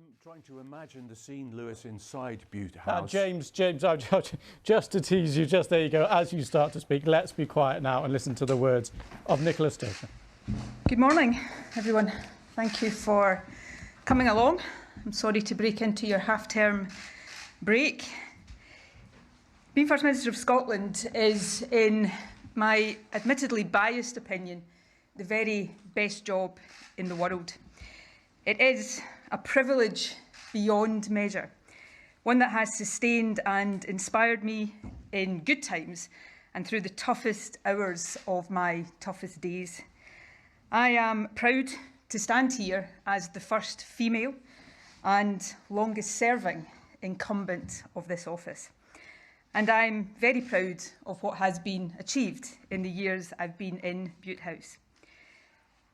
I'm trying to imagine the scene, Lewis, inside Butte House. James, just to tease you, just there you go. As you start to speak, let's be quiet now and listen to the words of Nicola Sturgeon. Good morning, everyone. Thank you for coming along. I'm sorry to break into your half-term break. Being First Minister of Scotland is, in my admittedly biased opinion, the very best job in the world. It is a privilege beyond measure, one that has sustained and inspired me in good times and through the toughest hours of my toughest days. I am proud to stand here as the first female and longest serving incumbent of this office. And I'm very proud of what has been achieved in the years I've been in Butte House.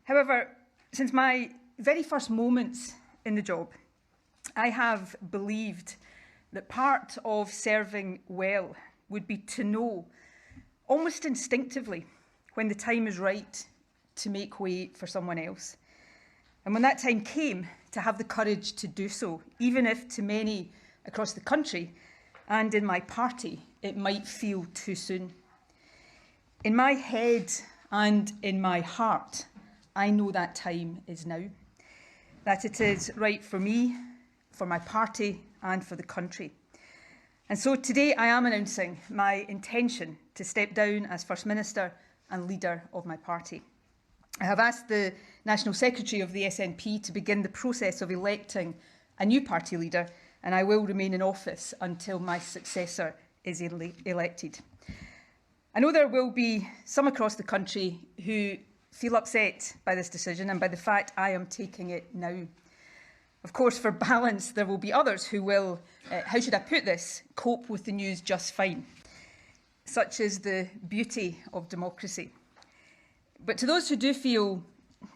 However, since my very first moments in the job, I have believed that part of serving well would be to know, almost instinctively, when the time is right to make way for someone else. And when that time came, to have the courage to do so, even if to many across the country and in my party, it might feel too soon. In my head and in my heart, I know that time is now, that it is right for me, for my party and for the country. And so today I am announcing my intention to step down as First Minister and leader of my party. I have asked the National Secretary of the SNP to begin the process of electing a new party leader, and I will remain in office until my successor is elected. I know there will be some across the country who feel upset by this decision and by the fact I am taking it now. Of course, for balance, there will be others who will, how should I put this, cope with the news just fine. Such is the beauty of democracy. But to those who do feel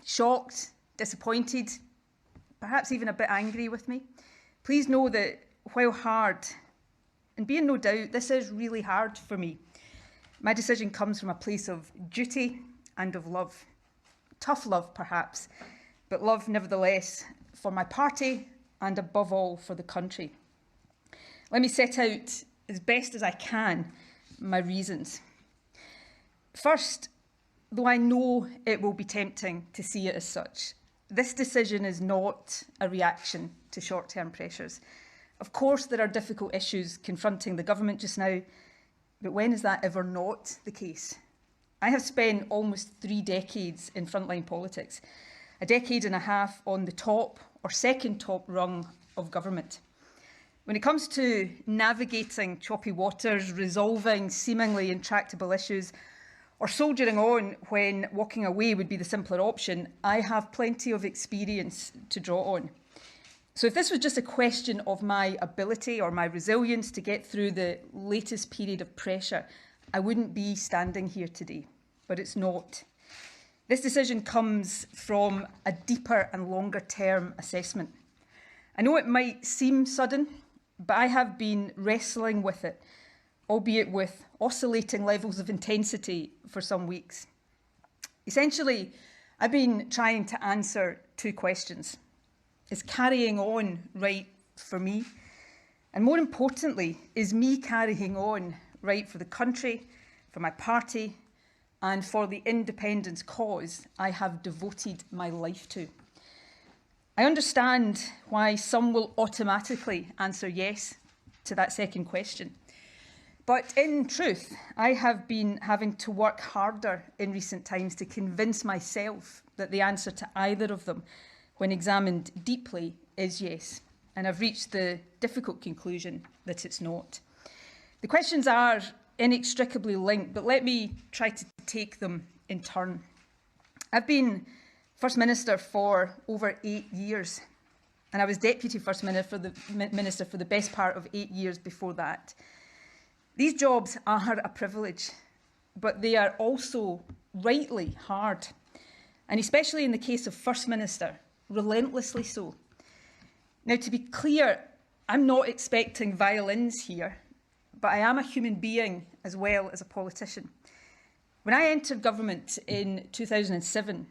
shocked, disappointed, perhaps even a bit angry with me, please know that while hard, and be in no doubt, this is really hard for me, my decision comes from a place of duty and of love. Tough love, perhaps, but love nevertheless for my party and above all for the country. Let me set out as best as I can my reasons. First, though I know it will be tempting to see it as such, this decision is not a reaction to short-term pressures. Of course, there are difficult issues confronting the government just now, but when is that ever not the case? I have spent almost 3 decades in frontline politics, a decade and a half on the top or second top rung of government. When it comes to navigating choppy waters, resolving seemingly intractable issues, or soldiering on when walking away would be the simpler option, I have plenty of experience to draw on. So if this was just a question of my ability or my resilience to get through the latest period of pressure, I wouldn't be standing here today, but it's not. This decision comes from a deeper and longer term assessment. I know it might seem sudden, but I have been wrestling with it, albeit with oscillating levels of intensity for some weeks. Essentially, I've been trying to answer 2 questions. Is carrying on right for me? And more importantly, is me carrying on right for the country, for my party, and for the independence cause I have devoted my life to? I understand why some will automatically answer yes to that second question. But in truth, I have been having to work harder in recent times to convince myself that the answer to either of them, when examined deeply, is yes. And I've reached the difficult conclusion that it's not. The questions are inextricably linked, but let me try to take them in turn. I've been First Minister for over 8 years, and I was Deputy First Minister for the best part of 8 years before that. These jobs are a privilege, but they are also rightly hard, and especially in the case of First Minister, relentlessly so. Now, to be clear, I'm not expecting violins here, but I am a human being as well as a politician. When I entered government in 2007,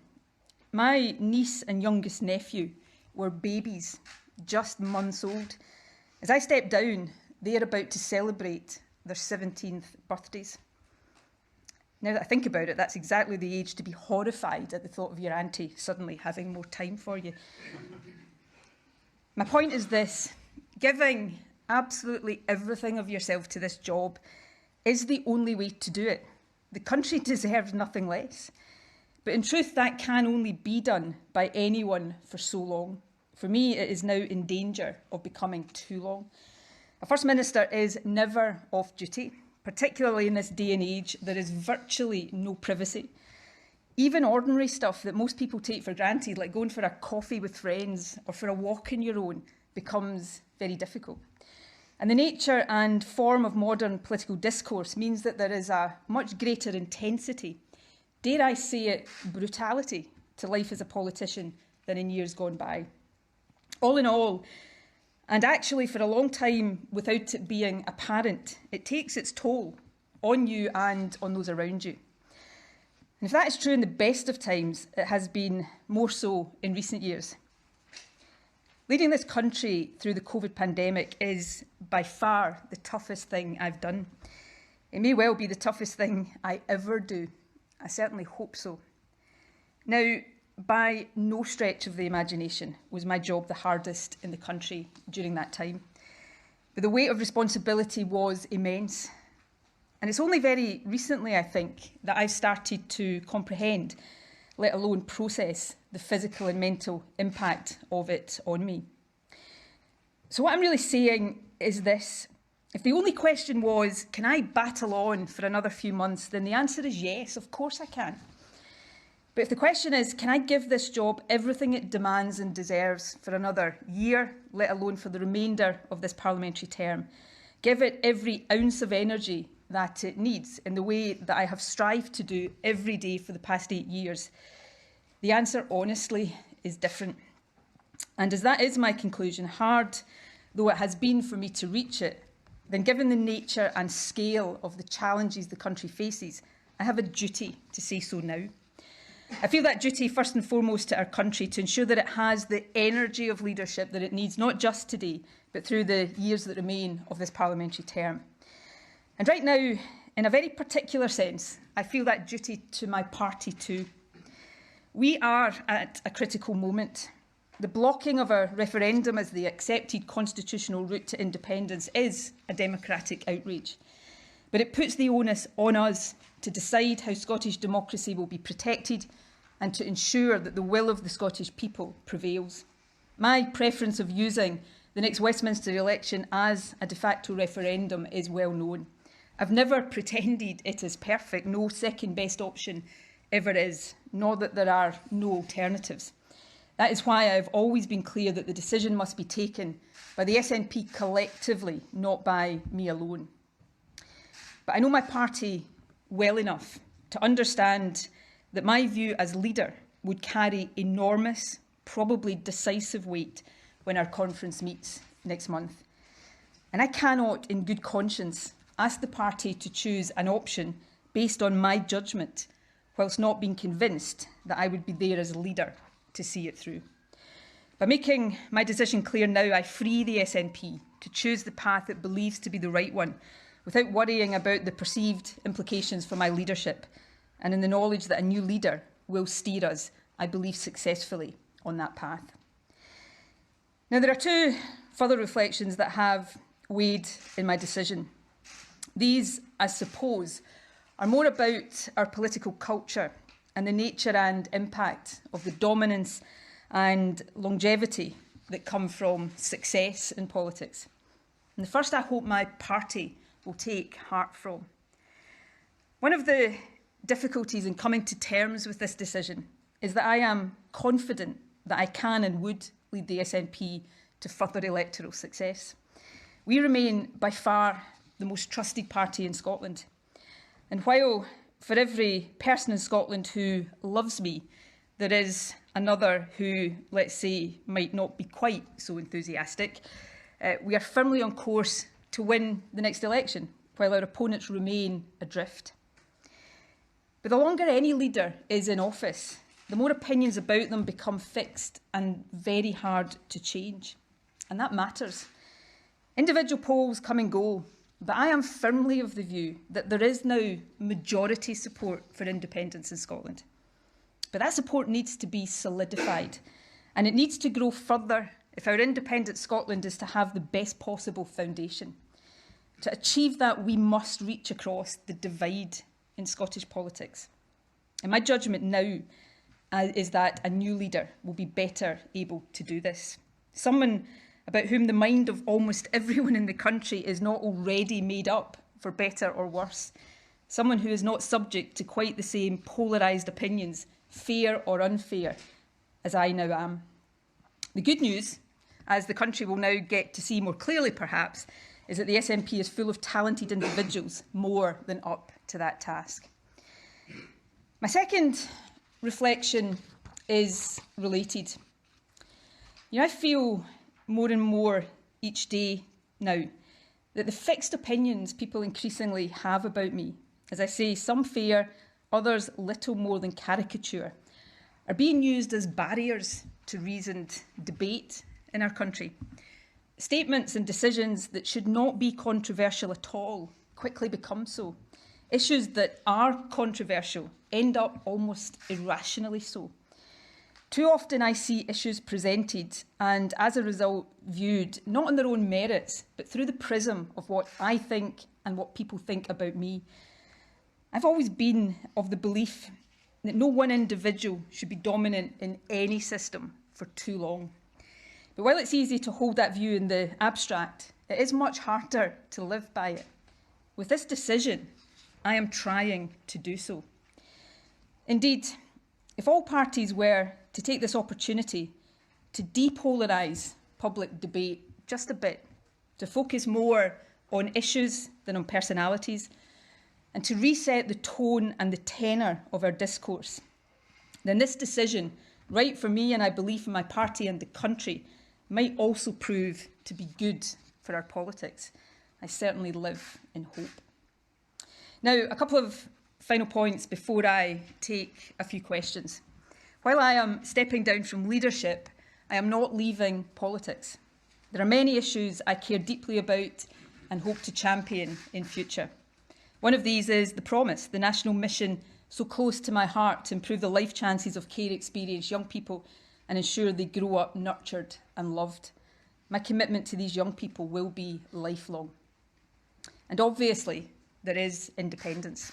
my niece and youngest nephew were babies just months old. As I step down, they are about to celebrate their 17th birthdays. Now that I think about it, that's exactly the age to be horrified at the thought of your auntie suddenly having more time for you. My point is this: giving absolutely everything of yourself to this job is the only way to do it. The country deserves nothing less. But in truth, that can only be done by anyone for so long. For me, it is now in danger of becoming too long. A First Minister is never off duty. Particularly in this day and age, there is virtually no privacy. Even ordinary stuff that most people take for granted, like going for a coffee with friends or for a walk on your own, becomes very difficult. And the nature and form of modern political discourse means that there is a much greater intensity, dare I say it, brutality to life as a politician than in years gone by. All in all, and actually for a long time without it being apparent, it takes its toll on you and on those around you. And if that is true in the best of times, it has been more so in recent years. Leading this country through the COVID pandemic is by far the toughest thing I've done. It may well be the toughest thing I ever do. I certainly hope so. Now, by no stretch of the imagination was my job the hardest in the country during that time. But the weight of responsibility was immense. And it's only very recently, I think, that I've started to comprehend, let alone process, the physical and mental impact of it on me. So what I'm really saying is this: if the only question was, can I battle on for another few months, then the answer is yes, of course I can. But if the question is, can I give this job everything it demands and deserves for another year, let alone for the remainder of this parliamentary term, give it every ounce of energy that it needs in the way that I have strived to do every day for the past 8 years, the answer, honestly, is different. And as that is my conclusion, hard though it has been for me to reach it, then given the nature and scale of the challenges the country faces, I have a duty to say so now. I feel that duty first and foremost to our country, to ensure that it has the energy of leadership that it needs, not just today, but through the years that remain of this parliamentary term. And right now, in a very particular sense, I feel that duty to my party too. We are at a critical moment. The blocking of a referendum as the accepted constitutional route to independence is a democratic outrage. But it puts the onus on us to decide how Scottish democracy will be protected and to ensure that the will of the Scottish people prevails. My preference of using the next Westminster election as a de facto referendum is well known. I've never pretended it is perfect, no second best option ever is, nor that there are no alternatives. That is why I've always been clear that the decision must be taken by the SNP collectively, not by me alone. But I know my party well enough to understand that my view as leader would carry enormous, probably decisive weight when our conference meets next month. And I cannot, in good conscience, ask the party to choose an option based on my judgment, whilst not being convinced that I would be there as a leader to see it through. By making my decision clear now, I free the SNP to choose the path it believes to be the right one, without worrying about the perceived implications for my leadership, and in the knowledge that a new leader will steer us, I believe, successfully on that path. Now, there are two further reflections that have weighed in my decision. These, I suppose, are more about our political culture and the nature and impact of the dominance and longevity that come from success in politics. And the first, I hope my party will take heart from. One of the difficulties in coming to terms with this decision is that I am confident that I can and would lead the SNP to further electoral success. We remain by far the most trusted party in Scotland. And while for every person in Scotland who loves me, there is another who, let's say, might not be quite so enthusiastic, we are firmly on course to win the next election, while our opponents remain adrift. But the longer any leader is in office, the more opinions about them become fixed and very hard to change. and that matters. Individual polls come and go, but I am firmly of the view that there is now majority support for independence in Scotland. But that support needs to be solidified, and it needs to grow further if our independent Scotland is to have the best possible foundation. To achieve that, we must reach across the divide in Scottish politics. And my judgment now is that a new leader will be better able to do this. Someone about whom the mind of almost everyone in the country is not already made up, for better or worse. Someone who is not subject to quite the same polarised opinions, fair or unfair, as I now am. The good news, as the country will now get to see more clearly perhaps, is that the SNP is full of talented individuals, more than up to that task. My second reflection is related. I feel more and more each day now that the fixed opinions people increasingly have about me, as I say, some fair, others little more than caricature, are being used as barriers to reasoned debate in our country. Statements and decisions that should not be controversial at all quickly become so. Issues that are controversial end up almost irrationally so. Too often I see issues presented and as a result viewed not on their own merits, but through the prism of what I think and what people think about me. I've always been of the belief that no one individual should be dominant in any system for too long. But while it's easy to hold that view in the abstract, it is much harder to live by it. With this decision, I am trying to do so. Indeed, if all parties were to take this opportunity to depolarise public debate just a bit, to focus more on issues than on personalities, and to reset the tone and the tenor of our discourse, then this decision, right for me and I believe for my party and the country, might also prove to be good for our politics. I certainly live in hope. Now, a couple of final points before I take a few questions. While I am stepping down from leadership, I am not leaving politics. There are many issues I care deeply about and hope to champion in future. One of these is the promise, the national mission so close to my heart to improve the life chances of care experienced young people and ensure they grow up nurtured and loved. My commitment to these young people will be lifelong. And obviously, there is independence.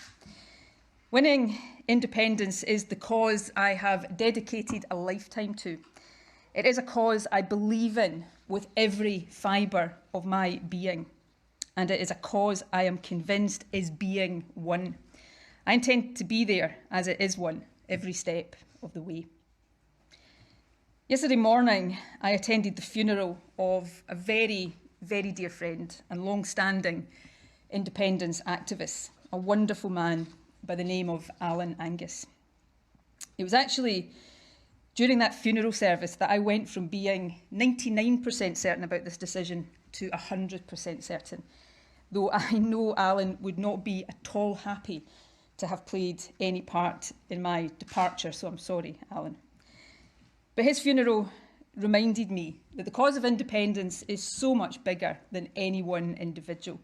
Winning independence is the cause I have dedicated a lifetime to. It is a cause I believe in with every fibre of my being. And it is a cause I am convinced is being won. I intend to be there as it is won every step of the way. Yesterday morning, I attended the funeral of a very, very dear friend and long-standing independence activist, a wonderful man by the name of Alan Angus. It was actually during that funeral service that I went from being 99% certain about this decision to 100% certain, though I know Alan would not be at all happy to have played any part in my departure, so I'm sorry, Alan. But his funeral reminded me that the cause of independence is so much bigger than any one individual,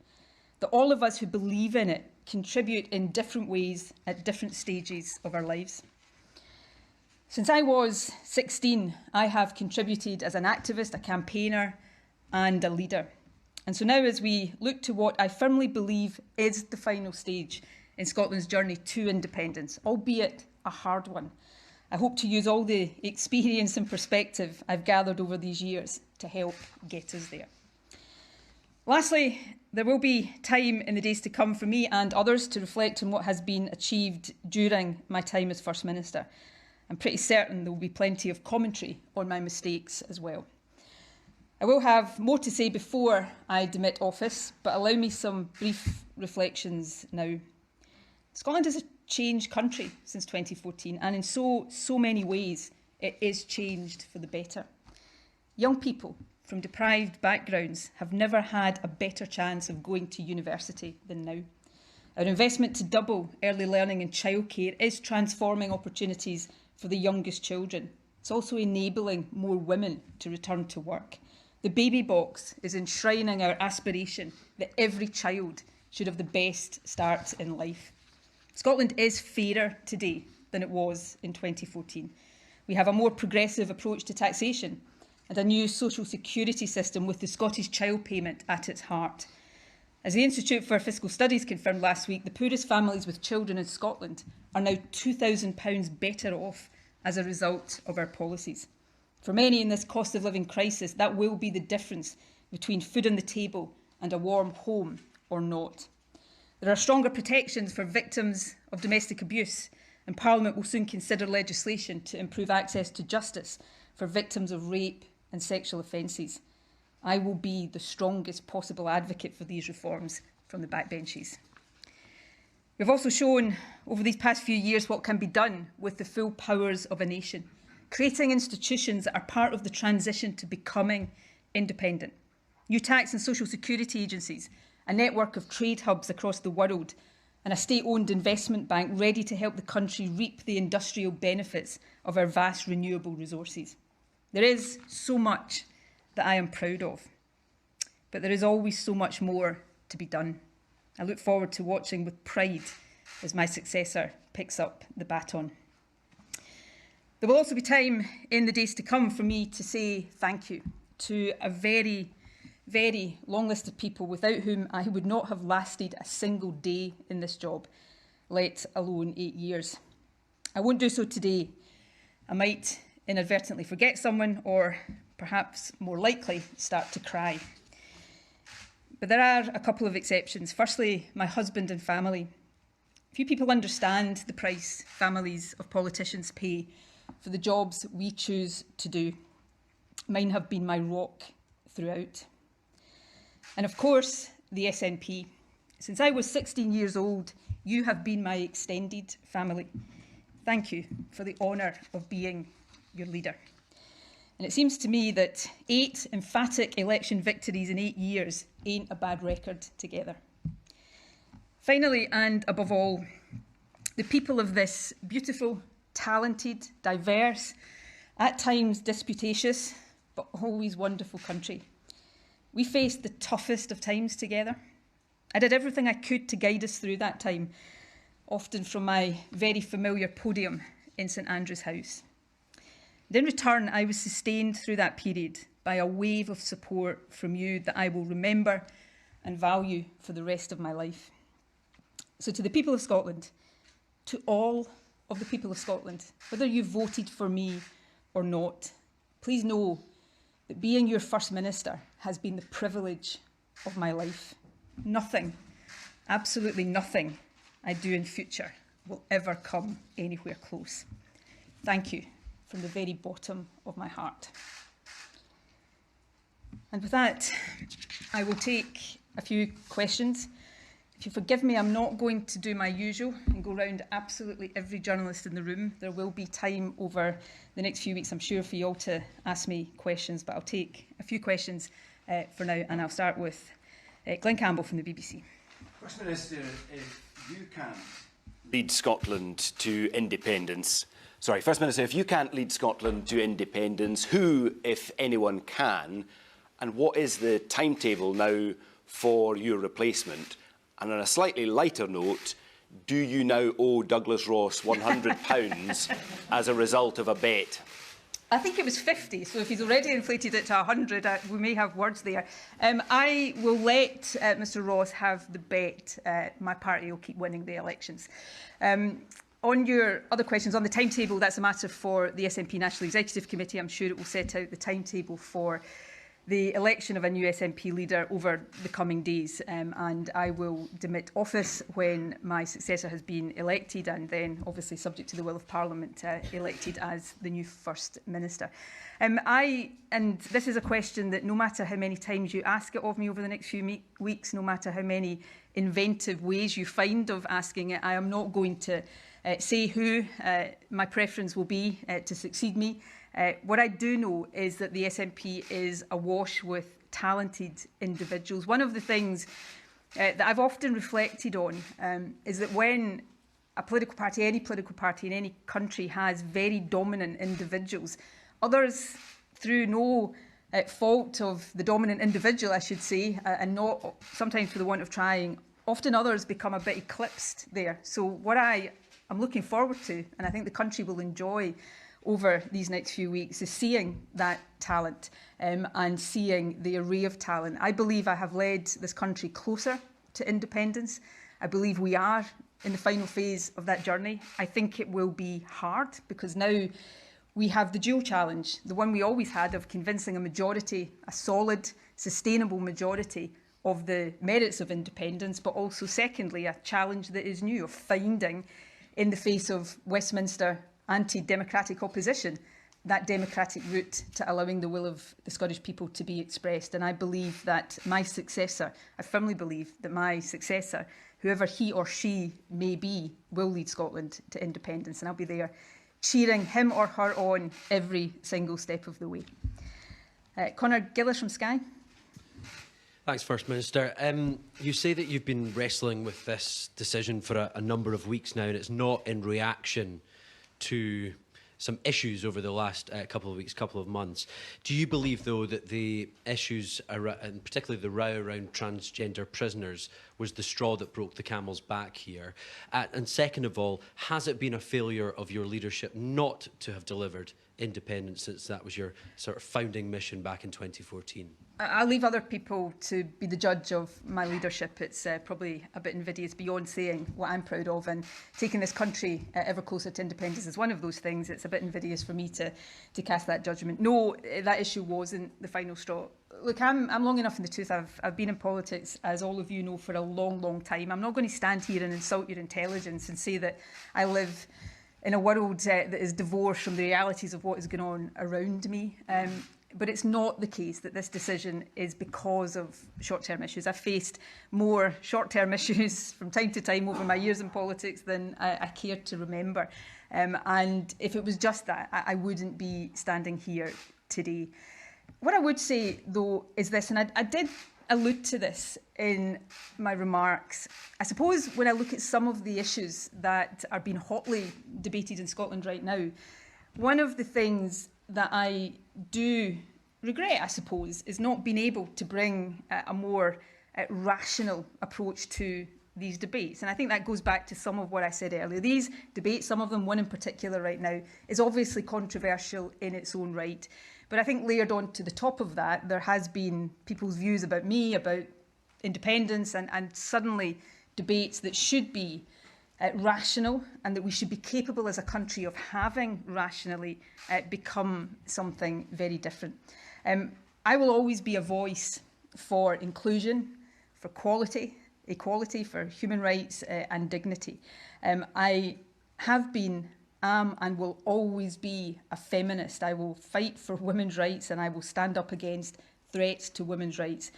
that all of us who believe in it contribute in different ways at different stages of our lives. Since I was 16, I have contributed as an activist, a campaigner, and a leader. And so now, as we look to what I firmly believe is the final stage in Scotland's journey to independence, albeit a hard one, I hope to use all the experience and perspective I've gathered over these years to help get us there. Lastly, there will be time in the days to come for me and others to reflect on what has been achieved during my time as First Minister. I'm pretty certain there will be plenty of commentary on my mistakes as well. I will have more to say before I demit office, but allow me some brief reflections now. Scotland is a changed country since 2014, and in so many ways it is changed for the better. Young people from deprived backgrounds have never had a better chance of going to university than now. Our investment to double early learning and childcare is transforming opportunities for the youngest children. It's also enabling more women to return to work. The baby box is enshrining our aspiration that every child should have the best start in life. Scotland is fairer today than it was in 2014. We have a more progressive approach to taxation and a new social security system with the Scottish Child Payment at its heart. As the Institute for Fiscal Studies confirmed last week, the poorest families with children in Scotland are now £2,000 better off as a result of our policies. For many in this cost of living crisis, that will be the difference between food on the table and a warm home or not. There are stronger protections for victims of domestic abuse, and Parliament will soon consider legislation to improve access to justice for victims of rape and sexual offences. I will be the strongest possible advocate for these reforms from the backbenches. We've also shown over these past few years what can be done with the full powers of a nation, creating institutions that are part of the transition to becoming independent. New tax and social security agencies, a network of trade hubs across the world, and a state-owned investment bank ready to help the country reap the industrial benefits of our vast renewable resources. There is so much that I am proud of, but there is always so much more to be done. I look forward to watching with pride as my successor picks up the baton. There will also be time in the days to come for me to say thank you to a very, very long list of people without whom I would not have lasted a single day in this job, let alone 8 years. I won't do so today. I might inadvertently forget someone or perhaps more likely start to cry. But there are a couple of exceptions. Firstly, my husband and family. Few people understand the price families of politicians pay for the jobs we choose to do. Mine have been my rock throughout. And of course, the SNP. Since I was 16 years old, you have been my extended family. Thank you for the honour of being your leader. And it seems to me that 8 emphatic election victories in 8 years ain't a bad record together. Finally, and above all, the people of this beautiful, talented, diverse, at times disputatious, but always wonderful country. We faced the toughest of times together. I did everything I could to guide us through that time, often from my very familiar podium in St Andrew's House. And in return, I was sustained through that period by a wave of support from you that I will remember and value for the rest of my life. So to the people of Scotland, to all of the people of Scotland, whether you voted for me or not, please know that being your First Minister has been the privilege of my life. Nothing, absolutely nothing I do in future will ever come anywhere close. Thank you from the very bottom of my heart. And with that, I will take a few questions. If you forgive me, I'm not going to do my usual and go round absolutely every journalist in the room. There will be time over the next few weeks, I'm sure, for you all to ask me questions, but I'll take a few questions for now, and I'll start with Glenn Campbell from the BBC. First Minister, if you can't lead Scotland to independence, First Minister, if you can't lead Scotland to independence, who, if anyone, can? And what is the timetable now for your replacement? And on a slightly lighter note, do you now owe Douglas Ross £100 as a result of a bet? I think it was 50, so if he's already inflated it to 100, we may have words there. I will let Mr Ross have the bet. My party will keep winning the elections. On your other questions, on the timetable, that's a matter for the SNP National Executive Committee. I'm sure it will set out the timetable for the election of a new SNP leader over the coming days, and I will demit office when my successor has been elected, and then, obviously subject to the will of Parliament, elected as the new First Minister. And this is a question that no matter how many times you ask it of me over the next few weeks, no matter how many inventive ways you find of asking it, I am not going to say who my preference will be to succeed me. What I do know is that the SNP is awash with talented individuals. One of the things that I've often reflected on is that when a political party, any political party in any country has very dominant individuals, others, through no fault of the dominant individual, I should say, and not sometimes for the want of trying, often others become a bit eclipsed there. So what I am looking forward to, and I think the country will enjoy over these next few weeks, is seeing that talent and seeing the array of talent. I believe I have led this country closer to independence. I believe we are in the final phase of that journey. I think it will be hard because now we have the dual challenge, the one we always had of convincing a majority, a solid, sustainable majority of the merits of independence, but also secondly, a challenge that is new of finding, in the face of Westminster anti-democratic opposition, that democratic route to allowing the will of the Scottish people to be expressed. And I believe that my successor, I firmly believe that my successor, whoever he or she may be, will lead Scotland to independence. And I'll be there cheering him or her on every single step of the way. Conor Gillis from Skye. Thanks, First Minister. You say that you've been wrestling with this decision for a number of weeks now, and it's not in reaction to some issues over the last couple of weeks, couple of months. Do you believe, though, that the issues, and particularly the row around transgender prisoners, was the straw that broke the camel's back here? And second of all, has it been a failure of your leadership not to have delivered independence, since that was your sort of founding mission back in 2014? I'll leave other people to be the judge of my leadership. It's probably a bit invidious beyond saying what I'm proud of, and taking this country ever closer to independence is one of those things. It's a bit invidious for me to cast that judgment. No, that issue wasn't the final straw. Look, I'm long enough in the tooth. I've been in politics, as all of you know, for a long, long time. I'm not going to stand here and insult your intelligence and say that I live in a world that is divorced from the realities of what is going on around me. But it's not the case that this decision is because of short-term issues. I've faced more short-term issues from time to time over my years in politics than I care to remember. And if it was just that, I wouldn't be standing here today. What I would say, though, is this, and I did allude to this in my remarks. I suppose when I look at some of the issues that are being hotly debated in Scotland right now, one of the things that I do regret, I suppose, is not being able to bring a more rational approach to these debates. And I think that goes back to some of what I said earlier. These debates, some of them, one in particular right now, is obviously controversial in its own right. But I think layered on to the top of that, there has been people's views about me, about independence, and suddenly debates that should be rational, and that we should be capable as a country of having rationally become something very different. I will always be a voice for inclusion, for quality, equality, for human rights and dignity. I have been, am, and will always be a feminist. I will fight for women's rights, and I will stand up against threats to women's rights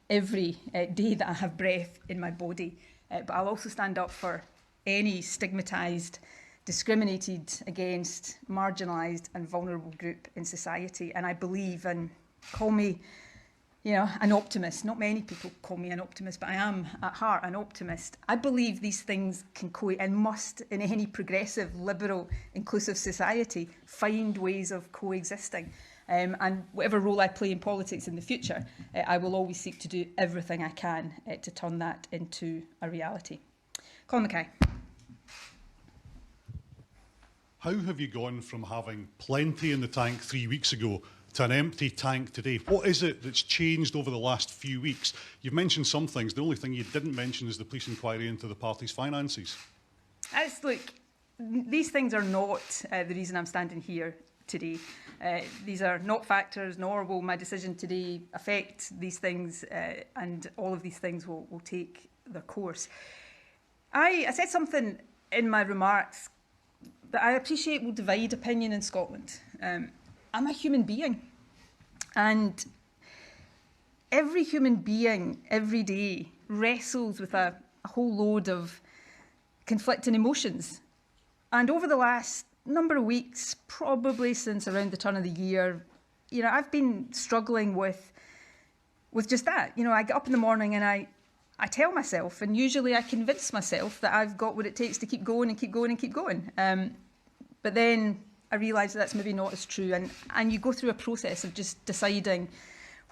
every day that I have breath in my body. But I'll also stand up for any stigmatised, discriminated against, marginalised and vulnerable group in society. And I believe, and call me, an optimist. Not many people call me an optimist, but I am at heart an optimist. I believe these things can and must, in any progressive, liberal, inclusive society, find ways of coexisting. And whatever role I play in politics in the future, I will always seek to do everything I can to turn that into a reality. Colin Mackay. How have you gone from having plenty in the tank 3 weeks ago to an empty tank today? What is it that's changed over the last few weeks? You've mentioned some things. The only thing you didn't mention is the police inquiry into the party's finances. Look, these things are not the reason I'm standing here today. These are not factors, nor will my decision today affect these things, and all of these things will take their course. I said something in my remarks that I appreciate will divide opinion in Scotland. I'm a human being, and every human being every day wrestles with a whole load of conflicting emotions. And over the last number of weeks, probably since around the turn of the year, I've been struggling with just that. I get up in the morning and I tell myself, and usually I convince myself that I've got what it takes to keep going and keep going and keep going. But then I realise that's maybe not as true. And you go through a process of just deciding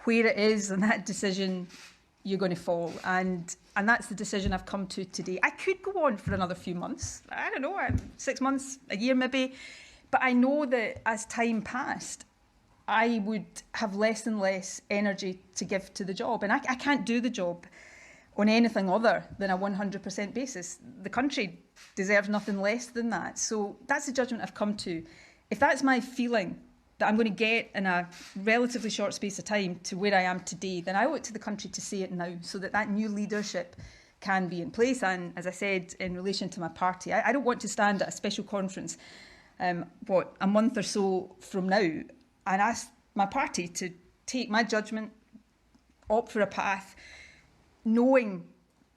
where it is and that decision you're going to fall. And that's the decision I've come to today. I could go on for another few months. I don't know, 6 months, a year maybe. But I know that as time passed, I would have less and less energy to give to the job. And I can't do the job on anything other than a 100% basis. The country deserves nothing less than that. So that's the judgment I've come to. If that's my feeling, that I'm going to get in a relatively short space of time to where I am today, then I owe it to the country to say it now so that that new leadership can be in place. And as I said, in relation to my party, I don't want to stand at a special conference, a month or so from now, and ask my party to take my judgment, opt for a path, knowing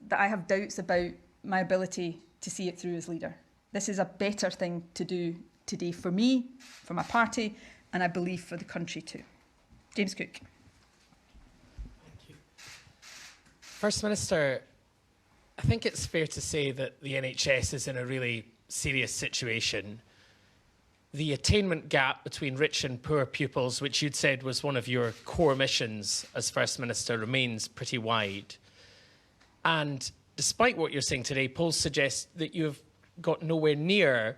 that I have doubts about my ability to see it through as leader. This is a better thing to do today for me, for my party, and I believe for the country too. James Cook. Thank you. First Minister, I think it's fair to say that the NHS is in a really serious situation. The attainment gap between rich and poor pupils, which you'd said was one of your core missions as First Minister, remains pretty wide. And despite what you're saying today, polls suggest that you've got nowhere near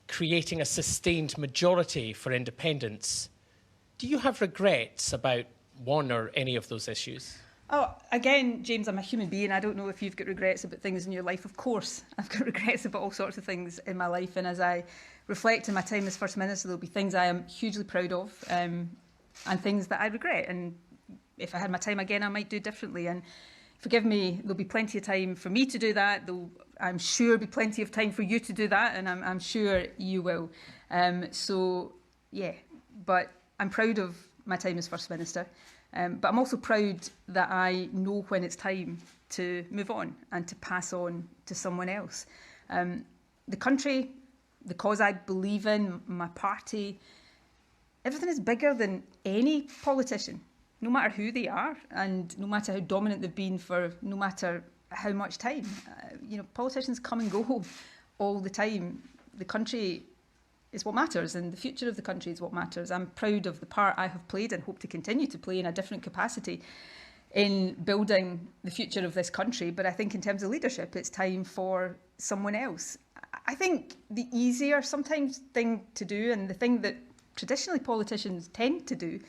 creating a sustained majority for independence. Do you have regrets about one or any of those issues? Oh, again, James, I'm a human being. I don't know if you've got regrets about things in your life. Of course, I've got regrets about all sorts of things in my life. And as I reflect on my time as First Minister, there'll be things I am hugely proud of and things that I regret. And if I had my time again, I might do differently. And forgive me, there'll be plenty of time for me to do that. There'll, I'm sure, be plenty of time for you to do that. And I'm sure you will. So, yeah, but I'm proud of my time as First Minister. But I'm also proud that I know when it's time to move on and to pass on to someone else. The country, the cause I believe in, my party, everything is bigger than any politician, no matter who they are and no matter how dominant they've been for no matter how much time. Politicians come and go all the time. The country is what matters, and the future of the country is what matters. I'm proud of the part I have played and hope to continue to play in a different capacity in building the future of this country. But I think in terms of leadership, it's time for someone else. I think the easier sometimes thing to do, and the thing that traditionally politicians tend to do,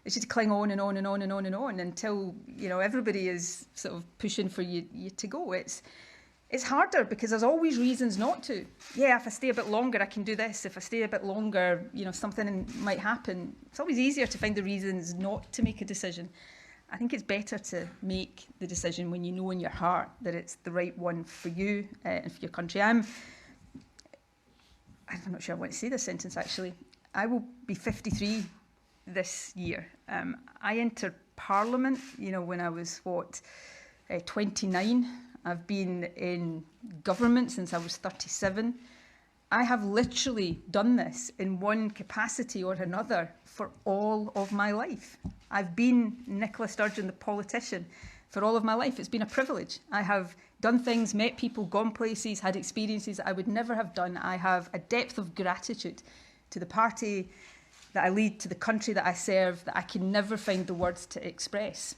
is just cling on and on and on and on and on until everybody is sort of pushing for you to go. It's harder because there's always reasons not to. Yeah, if I stay a bit longer, I can do this. If I stay a bit longer, something might happen. It's always easier to find the reasons not to make a decision. I think it's better to make the decision when you know in your heart that it's the right one for you and for your country. I'm not sure I want to say this sentence, actually. I will be 53 this year. I entered Parliament, when I was, 29. I've been in government since I was 37. I have literally done this in one capacity or another for all of my life. I've been Nicola Sturgeon, the politician, for all of my life. It's been a privilege. I have done things, met people, gone places, had experiences that I would never have done. I have a depth of gratitude to the party that I lead, to the country that I serve, that I can never find the words to express.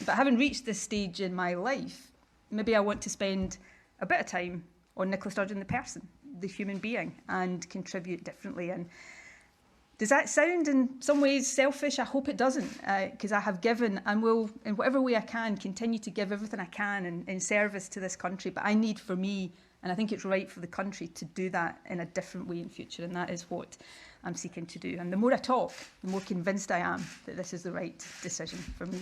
But having reached this stage in my life, maybe I want to spend a bit of time on Nicola Sturgeon, the person, the human being, and contribute differently. And does that sound in some ways selfish? I hope it doesn't, because I have given and will, in whatever way I can, continue to give everything I can in service to this country. But I need for me, and I think it's right for the country, to do that in a different way in future. And that is what I'm seeking to do. And the more I talk, the more convinced I am that this is the right decision for me.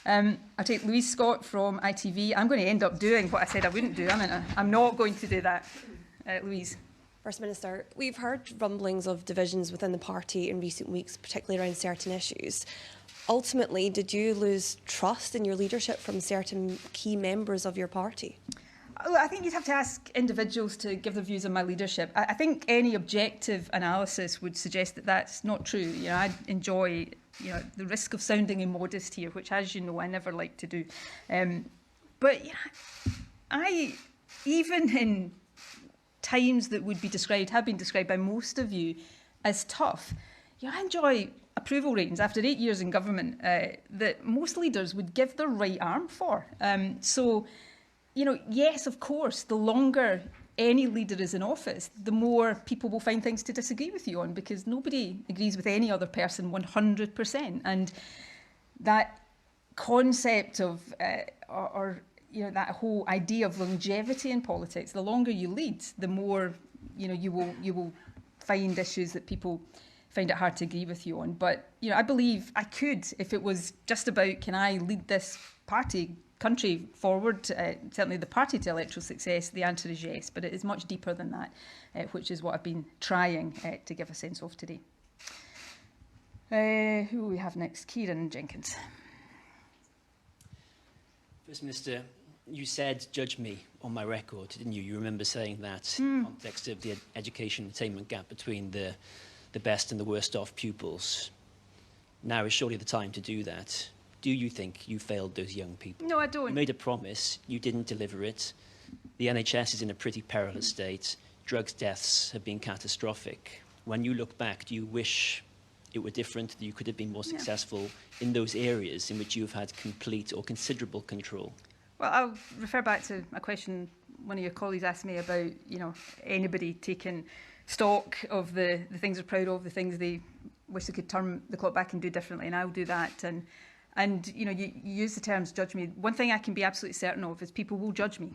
I'll take Louise Scott from ITV. I'm going to end up doing what I said I wouldn't do. I'm not going to do that. Louise. First Minister, we've heard rumblings of divisions within the party in recent weeks, particularly around certain issues. Ultimately, did you lose trust in your leadership from certain key members of your party? I think you'd have to ask individuals to give their views on my leadership. I think any objective analysis would suggest that that's not true. I enjoy the risk of sounding immodest here, which, as you know, I never like to do. But I, even in times that would be described, have been described by most of you as tough, I enjoy approval ratings after 8 years in government that most leaders would give their right arm for. So, yes, of course, the longer any leader is in office, the more people will find things to disagree with you on, because nobody agrees with any other person 100%. And that concept of, that whole idea of longevity in politics, the longer you lead, the more, you will find issues that people find it hard to agree with you on. But, I believe I could, if it was just about, can I lead this country forward, certainly the party to electoral success, the answer is yes. But it is much deeper than that, which is what I've been trying to give a sense of today. Who will we have next? Kieran Jenkins. First Minister, you said, judge me on my record, didn't you? You remember saying that in the context of the education attainment gap between the best and the worst off pupils. Now is surely the time to do that. Do you think you failed those young people? No, I don't. You made a promise, you didn't deliver it. The NHS is in a pretty perilous state. Drugs deaths have been catastrophic. When you look back, do you wish it were different, that you could have been more successful in those areas in which you've had complete or considerable control? Well, I'll refer back to a question one of your colleagues asked me about, anybody taking stock of the things they're proud of, the things they wish they could turn the clock back and do differently, and I'll do that. And you use the terms judge me. One thing I can be absolutely certain of is people will judge me.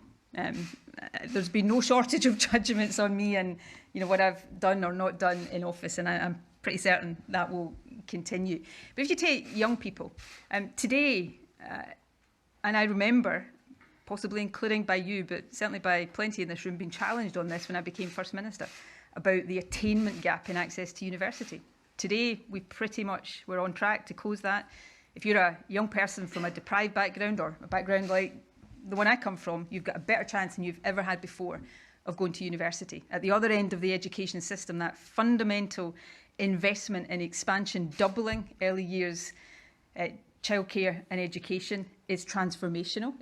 There's been no shortage of judgments on me and what I've done or not done in office, and I'm pretty certain that will continue. But if you take young people, today, and I remember, possibly including by you, but certainly by plenty in this room, being challenged on this when I became First Minister, about the attainment gap in access to university. Today, we're on track to close that. If you're a young person from a deprived background or a background like the one I come from, you've got a better chance than you've ever had before of going to university. At the other end of the education system, that fundamental investment in expansion, doubling early years childcare and education is transformational.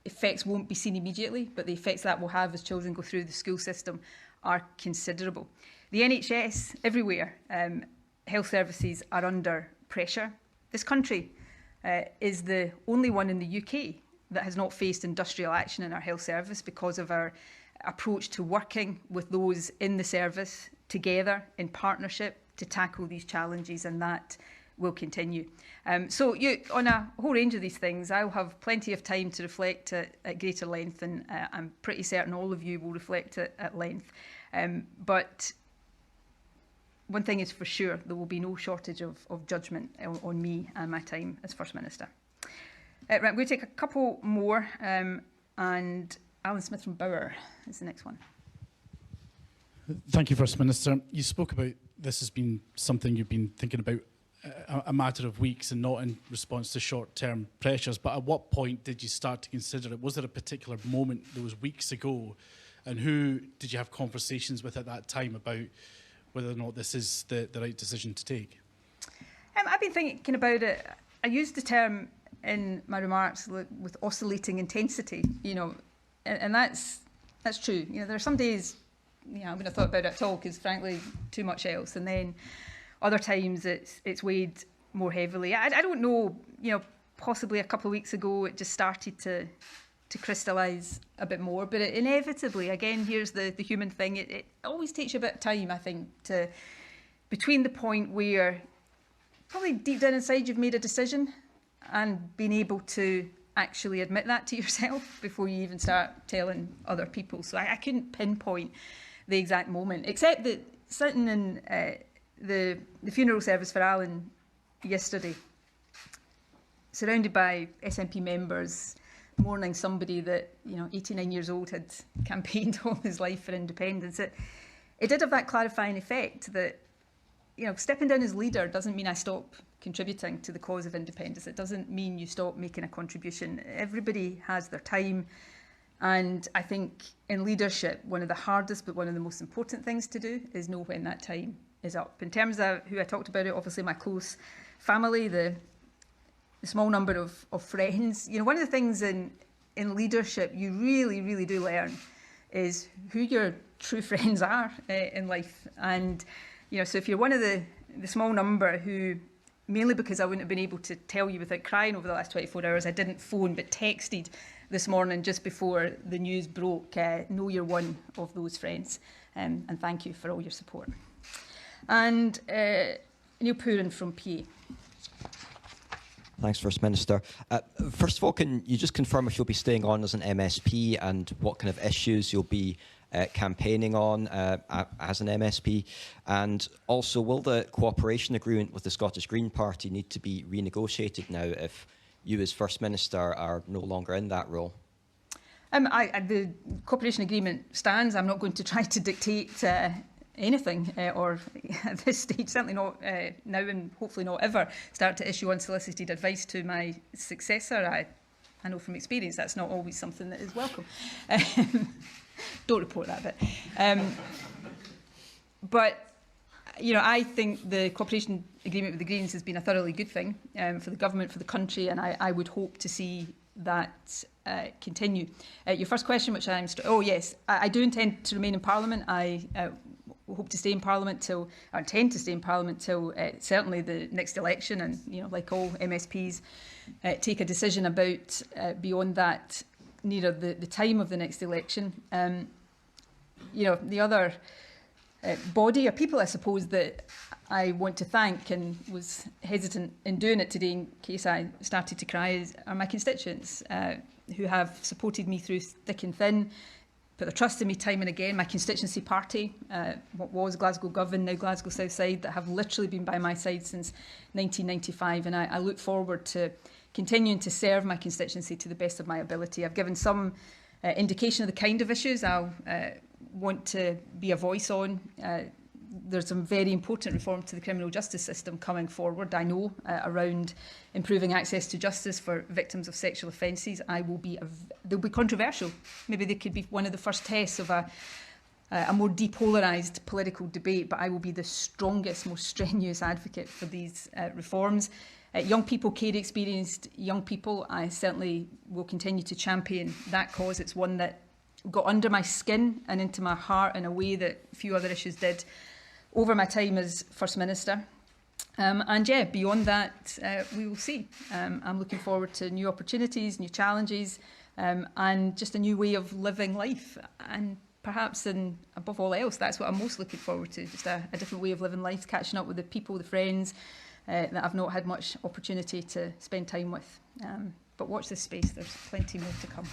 Effects won't be seen immediately, but the effects that will have as children go through the school system are considerable. The NHS everywhere, health services are under pressure. This country is the only one in the UK that has not faced industrial action in our health service because of our approach to working with those in the service together in partnership to tackle these challenges, and that will continue. So on a whole range of these things, I'll have plenty of time to reflect at greater length, and I'm pretty certain all of you will reflect at length. But one thing is for sure, there will be no shortage of judgment on me and my time as First Minister. Right, I'm going to take a couple more, and Alan Smith from Bauer is the next one. Thank you, First Minister. You spoke about this has been something you've been thinking about a matter of weeks and not in response to short-term pressures. But at what point did you start to consider it? Was there a particular moment those weeks ago? And who did you have conversations with at that time about whether or not this is the right decision to take? I've been thinking about it. I used the term in my remarks with oscillating intensity, and that's true. There are some days, I wouldn't have thought about it at all because, frankly, too much else. And then other times it's weighed more heavily. I don't know, possibly a couple of weeks ago it just started to crystallise a bit more. But it inevitably, again, here's the human thing, it always takes you a bit of time, I think, between the point where probably deep down inside you've made a decision and being able to actually admit that to yourself before you even start telling other people. So I couldn't pinpoint the exact moment, except that sitting in the funeral service for Alan yesterday, surrounded by SNP members, mourning somebody that 89 years old had campaigned all his life for independence, it did have that clarifying effect that stepping down as leader doesn't mean I stop contributing to the cause of independence. It doesn't mean you stop making a contribution. Everybody has their time, and I think in leadership one of the hardest but one of the most important things to do is know when that time is up. In terms of who I talked about, obviously my close family, the small number of friends. One of the things in leadership you really, really do learn is who your true friends are in life. And, so if you're one of the small number who, mainly because I wouldn't have been able to tell you without crying over the last 24 hours, I didn't phone but texted this morning just before the news broke, know you're one of those friends. And thank you for all your support. And Neil Pooran from PA. Thanks, First Minister. First of all, can you just confirm if you'll be staying on as an MSP and what kind of issues you'll be campaigning on as an MSP? And also, will the cooperation agreement with the Scottish Green Party need to be renegotiated now if you as First Minister are no longer in that role? The cooperation agreement stands. I'm not going to try to dictate anything or at this stage, certainly not now and hopefully not ever, start to issue unsolicited advice to my successor. I know from experience that's not always something that is welcome. Don't report that bit. But, I think the cooperation agreement with the Greens has been a thoroughly good thing for the government, for the country, and I would hope to see that continue. Your first question, which yes, I do intend to remain in Parliament. I hope to stay in Parliament till, or intend to stay in Parliament till certainly the next election, and like all MSPs, take a decision about beyond that nearer the time of the next election. The other body or people, I suppose, that I want to thank and was hesitant in doing it today in case I started to cry are my constituents who have supported me through thick and thin, put their trust in me time and again. My constituency party, what was Glasgow Govan, now Glasgow South Side, that have literally been by my side since 1995, and I look forward to continuing to serve my constituency to the best of my ability. I've given some indication of the kind of issues I'll want to be a voice on. There's some very important reform to the criminal justice system coming forward, I know, around improving access to justice for victims of sexual offences. They'll be controversial. Maybe they could be one of the first tests of a more depolarised political debate, but I will be the strongest, most strenuous advocate for these reforms. Young people, care-experienced young people, I certainly will continue to champion that cause. It's one that got under my skin and into my heart in a way that few other issues did over my time as First Minister. Beyond that, we will see. I'm looking forward to new opportunities, new challenges, and just a new way of living life. And perhaps, above all else, that's what I'm most looking forward to, just a different way of living life, catching up with the people, the friends that I've not had much opportunity to spend time with. But watch this space, there's plenty more to come.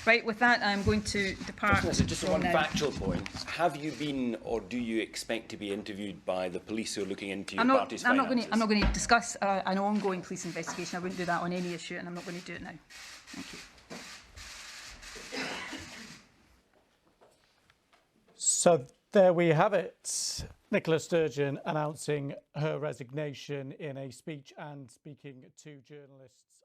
Right, with that, I'm going to depart. Just one factual point. Have you been or do you expect to be interviewed by the police who are looking into your party's finances? I'm not going to discuss an ongoing police investigation. I wouldn't do that on any issue, and I'm not going to do it now. Thank you. So there we have it. Nicola Sturgeon announcing her resignation in a speech and speaking to journalists